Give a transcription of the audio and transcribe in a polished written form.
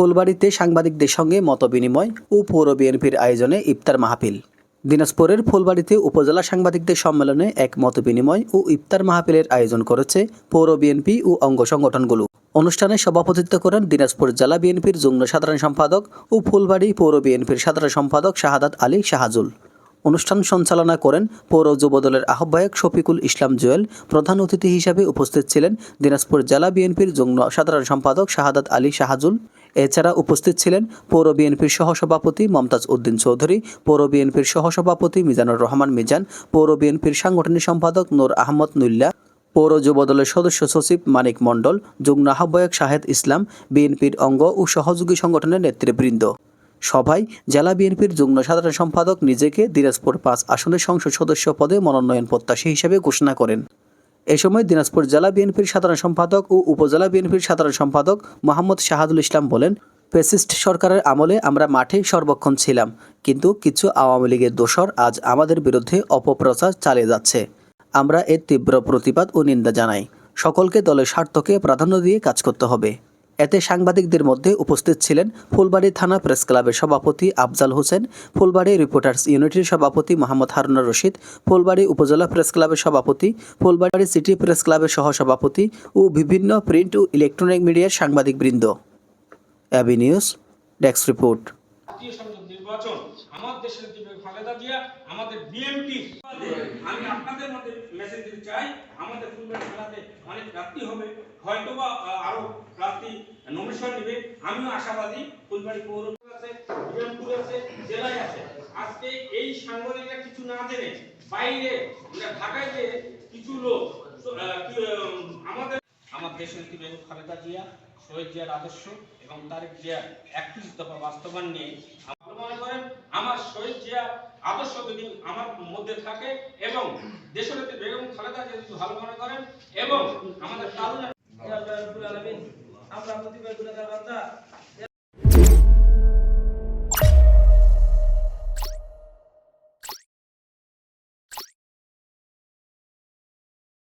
ফুলবাড়ীতে সাংবাদিকদের সঙ্গে মতবিনিময় ও পৌর বিএনপির আয়োজনে ইফতার মাহফিল। দিনাজপুরের ফুলবাড়ীতে উপজেলা সাংবাদিকদের সম্মেলনে এক মতবিনিময় ও ইফতার মাহফিলের আয়োজন করেছে পৌর বিএনপি ও অঙ্গ সংগঠনগুলো। অনুষ্ঠানে সভাপতিত্ব করেন দিনাজপুর জেলা বিএনপির যুগ্ম সাধারণ সম্পাদক ও ফুলবাড়ী পৌর বিএনপির সাধারণ সম্পাদক শাহাদাত আলী শাহাজুল। অনুষ্ঠান সঞ্চালনা করেন পৌর যুবদলের আহ্বায়ক শফিকুল ইসলাম জুয়েল। প্রধান অতিথি হিসাবে উপস্থিত ছিলেন দিনাজপুর জেলা বিএনপির যুগ্ম সাধারণ সম্পাদক শাহাদাত আলী শাহাজুল। এছাড়া উপস্থিত ছিলেন পৌর বিএনপির সহসভাপতি মমতাজ উদ্দিন চৌধুরী, পৌর বিএনপির সহসভাপতি মিজানুর রহমান মিজান, পৌর বিএনপির সাংগঠনিক সম্পাদক নূর আহমদ নুল্লা, পৌর যুবদলের সদস্য সচিব মানিক মণ্ডল, যুগ্ম আহ্বায়ক শাহেদ ইসলাম, বিএনপির অঙ্গ ও সহযোগী সংগঠনের নেতৃবৃন্দ। সভায় জেলা বিএনপির যুগ্ম সাধারণ সম্পাদক নিজেকে দিনাজপুর 5 আসনের সংসদ সদস্য পদে মনোনয়ন প্রত্যাশী হিসেবে ঘোষণা করেন। এ সময় দিনাজপুর জেলা বিএনপির সাধারণ সম্পাদক ও উপজেলা বিএনপির সাধারণ সম্পাদক মোহাম্মদ শাহাদুল ইসলাম বলেন, ফ্যাসিস্ট সরকারের আমলে আমরা মাঠে সর্বক্ষণ ছিলাম, কিন্তু কিছু আওয়ামী লীগের দোসর আজ আমাদের বিরুদ্ধে অপপ্রচার চালিয়ে যাচ্ছে। আমরা এর তীব্র প্রতিবাদ ও নিন্দা জানাই। সকলকে দলের স্বার্থকে প্রাধান্য দিয়ে কাজ করতে হবে। এতে সাংবাদিকদের মধ্যে উপস্থিত ছিলেন ফুলবাড়ী থানা প্রেস ক্লাবের সভাপতি আফজাল হোসেন, ফুলবাড়ী রিপোর্টার্স ইউনিটির সভাপতি মোহাম্মদ হারুনুর রশিদ, ফুলবাড়ী উপজেলা প্রেস ক্লাবের সভাপতি, ফুলবাড়ী সিটি প্রেস ক্লাবের সহসভাপতি ও বিভিন্ন প্রিন্ট ও ইলেকট্রনিক মিডিয়ার সাংবাদিকবৃন্দ। AB news desk report. নির্বাচন আমার দেশের যে খালেদা জিয়া আমাদের বিএনপি, আমি আপনাদের মধ্যে মেসেজ দিতে চাই, আমাদের ফুলবাড়ী থানাতে অনেক প্রার্থী হবে, হয়তোবা আরো প্রার্থী নমিনেশন নেবে। আমিও আশাবাদী ফুলবাড়ী পৌর আছে, বিএনপি আছে, জেলায় আছে। আজকে এই সাংবাদিকরা কিছু না জেনে বাইরে ঢাকায় যে কিছু লোক আমার দেশের কি খালেদা জিয়া, শহীদ জিয়ার আদর্শ এবং তারেক জিয়ার 31 দফা বাস্তবায়ন নিয়ে মনে করেন আমার শহীদ জিয়া আদর্শ যদি আমার মধ্যে থাকে এবং দেশনেত্রী বেগম খালেদা জিয়া যদি ভালো মনে করেন এবং আমাদের তারুণ আমরা প্রতিবাদ গুণাগার বান্দা।